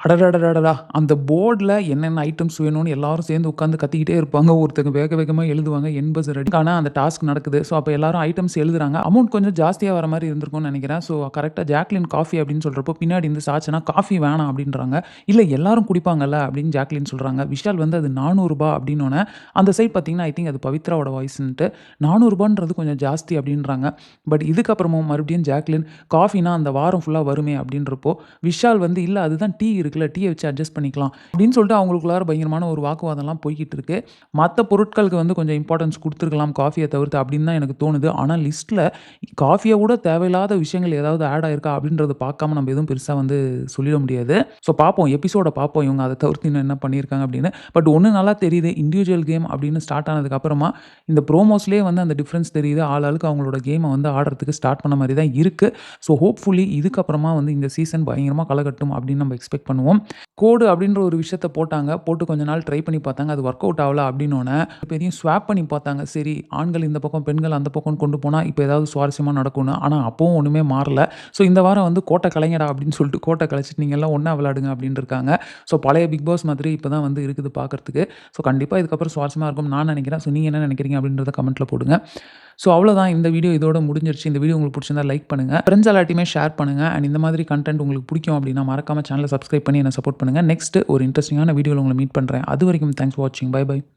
அடடடடடா! அந்த போர்ட்ல என்னென்ன ஐட்டம்ஸ் வேணும்னு எல்லாரும் சேர்ந்து உட்காந்து கத்திக்கிட்டே இருப்பாங்க. ஒருத்தங்க வேக வேகமா எழுதுவாங்க. எண்பது ரெடி ஆனா அந்த டாஸ்க் நடக்குது. ஸோ, அப்ப எல்லாரும் ஐட்டம்ஸ் எழுதுறாங்க. அமௌண்ட் கொஞ்சம் ஜாஸ்தியா வர மாரி இருந்திருக்கும்னு நெனைக்கிறேன். ஸோ, கரெக்ட்டா ஜாக்லின் காஃபி அப்படின்னு சொல்றப்போ, பின்னாடி இருந்து சாச்சனா, "காஃபி வேணாம்" அப்படின்றாங்க. "இல்ல எல்லாரும் குடிப்பாங்கல்ல" அப்படின்னு ஜாக்லின் சொல்றாங்க. விஷால் வந்து அது ரூ. 400 அப்படின்னோனே, அந்த சைட் பார்த்தீங்கன்னா, ஐ திங்க் அது பவித்ராவோட வாய்ஸ்ன்ட்டு, ரூ. 400ன்றது கொஞ்சம் ஜாஸ்தி அப்படின்றாங்க. பட் இதுக்கப்புறமும் மறுபடியும் ஜாக்லின், "காஃபினா அந்த வாரம் ஃபுல்லா வருமே" அப்படின்றப்போ, விஷால் வந்து, "இல்ல அதுதான் டீ இருக்குல்ல, டீய வச்சு அட்ஜஸ்ட் பண்ணிக்கலாம்." அப்படின்னு சொல்லிட்டு அவங்களுக்குள்ளார பயங்கரமான ஒரு வாக்குவாதம்லாம் போய்க்கிட்டு இருக்கு. மத்த பொருட்களுக்கு வந்து கொஞ்சம் இம்பார்ட்டன்ஸ் குடுத்துருக்கலாம் காஃபிய தவிர்த்து அப்படின்னு தான் எனக்கு தோணுது. ஆனா லிஸ்ட்ல காஃபிய விட தேவையில்லாத விஷயங்கள் ஏதாவது ஆட் ஆயிருக்கா அப்படின்றத பார்க்காம நம்ம எதுவும் பெருசா வந்து சொல்லிட முடியாது. ஸோ பார்ப்போம். எபிசோட பார்ப்போம். இவங்க அத தவிர்த்து இன்னும் என்ன பண்ணியிருக்காங்க அப்படின்னு. பட் ஒண்ணு நல்லா தெரியுது. இண்டிவிஜுவல் கேம் அப்படின்னு ஸ்டார்ட் ஆனதுக்கு அப்புறமா இந்த ப்ரோமோஸ்லயே வந்து அந்த டிஃபரன்ஸ் தெரியுது. ஆளாளுக்கு அவங்களோட கேம வந்து ஆடுறதுக்கு ஸ்டார்ட் பண்ண மாரி தான் இருக்கு. ஸோ ஹோப்ஃபுல்லி இதுக்கப்புறமா வந்து இந்த சீசன் பயங்கரமா களகட்டும் அப்படின்னு நம்ம எக்ஸ்பெக்ட் பண்ணுவோம். கோடு அப்படின்ற ஒரு விஷயத்த போட்டாங்க. போட்டு கொஞ்ச நாள் ட்ரை பண்ணி பார்த்தாங்க. அது ஒர்க் அவுட் ஆவல அப்படின்னோன, பெரியும் ஸ்வாப் பண்ணி பார்த்தாங்க. சரி, ஆண்கள் இந்த பக்கம், பெண்கள் அந்த பக்கம்னு கொண்டு போனா, இப்ப ஏதாவது சுவாரஸ்யமா நடக்கும்னு. ஆனா அப்பவும் ஒண்ணுமே மாறல. ஸோ இந்த வாரம் வந்து கோட்ட கலைங்கடா அப்படின்னு சொல்லிட்டு கோட்ட கலைச்சுட்டு நீங்க எல்லாம் ஒண்ணா விளையாடுங்க அப்படின்னு இருக்காங்க. ஸோ பழைய பிக் பாஸ் மாதிரி இப்ப தான் வந்து இருக்குது பார்க்கறதுக்கு. ஸோ கண்டிப்பா இதுக்கப்புறம் சுவாரஸ்யமா இருக்கும்னு நான் நினைக்கிறேன். ஸோ நீங்க என்ன நினைக்கிறீங்க அப்படின்றத கமெண்ட்ல போடுங்க. ஸோ அவ்வளோதான் இந்த வீடியோ இதோட முடிஞ்சிருச்சு. இந்த வீடியோ உங்களுக்கு பிடிச்சிருந்தா லைக் பண்ணுங்க. ஃப்ரெண்ட்ஸ் எல்லார்ட்டயுமே ஷேர் பண்ணுங்க. அண்ட் இந்த மாதிரி கன்டென்ட் உங்களுக்கு பிடிக்கும் அப்படின்னா மறக்காம சேனல சப்ஸ்கிரைப் பண்ணி என்ன சப்போர்ட் பண்ணுங்க. நெக்ஸ்ட் ஒரு இன்ட்ரஸ்டிங்கான வீடியோல உங்கள மீட் பண்றேன். அதுவரைக்கும் தேங்க்ஸ் ஃபார் வாட்சிங். Bye by.